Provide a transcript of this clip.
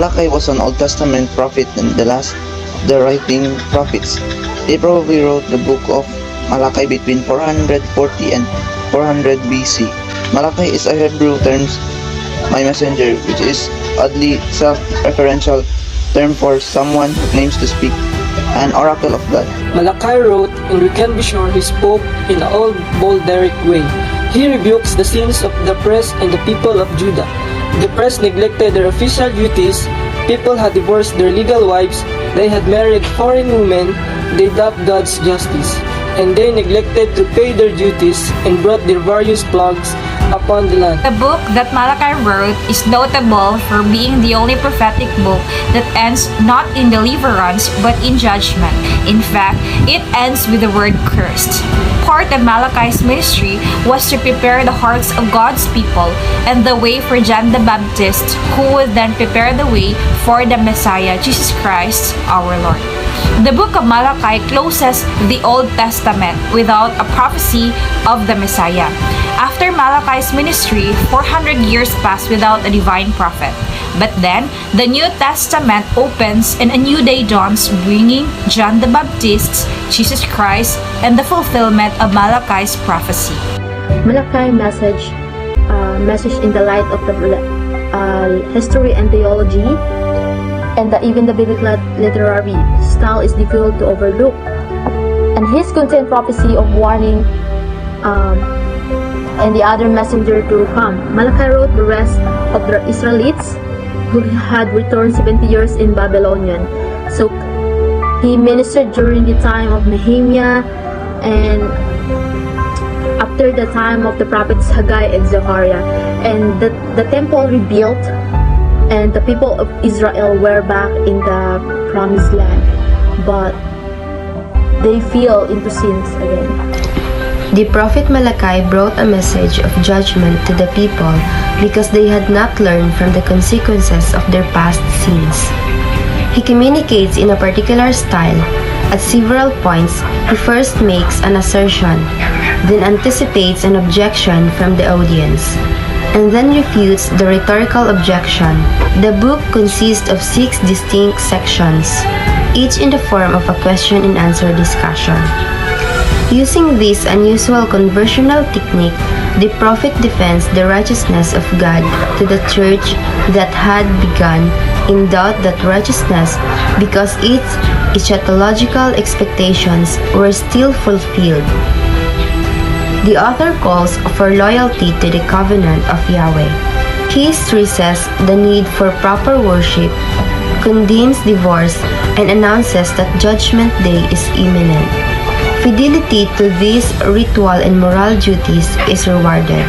Malachi was an Old Testament prophet and the last of the writing prophets. He probably wrote the book of Malachi between 440 and 400 BC. Malachi is a Hebrew term, my messenger, which is oddly self-referential term for someone who claims to speak an oracle of God. Malachi wrote, and we can be sure he spoke in an old Balderic way. He rebukes the sins of the press and the people of Judah. The press neglected their official duties. People had divorced their legal wives. They had married foreign women. They doubted God's justice. And they neglected to pay their duties and brought their various plagues upon the land. The book that Malachi wrote is notable for being the only prophetic book that ends not in deliverance but in judgment. In fact, it ends with the word cursed. Part of Malachi's ministry was to prepare the hearts of God's people and the way for John the Baptist, who would then prepare the way for the Messiah, Jesus Christ, our Lord. The book of Malachi closes the Old Testament without a prophecy of the Messiah. After Malachi's ministry, 400 years passed without a divine prophet. But then, the New Testament opens and a new day dawns, bringing John the Baptist, Jesus Christ, and the fulfillment of Malachi's prophecy. Malachi message in the light of the history and theology, and even the biblical literary style is difficult to overlook. And his contained prophecy of warning and the other messenger to come. Malachi wrote the rest of the Israelites who had returned 70 years in Babylonian. So he ministered during the time of Nehemiah and after the time of the prophets Haggai and Zechariah. And the temple rebuilt, and the people of Israel were back in the promised land, but they fell into sins again. The prophet Malachi brought a message of judgment to the people because they had not learned from the consequences of their past sins. He communicates in a particular style. At several points, he first makes an assertion, then anticipates an objection from the audience, and then refutes the rhetorical objection. The book consists of 6 distinct sections, each in the form of a question and answer discussion. Using this unusual conversational technique, the prophet defends the righteousness of God to the church that had begun in doubt that righteousness because its eschatological expectations were still fulfilled. The author calls for loyalty to the covenant of Yahweh. He stresses the need for proper worship, condemns divorce, and announces that Judgment Day is imminent. Fidelity to these ritual and moral duties is rewarded.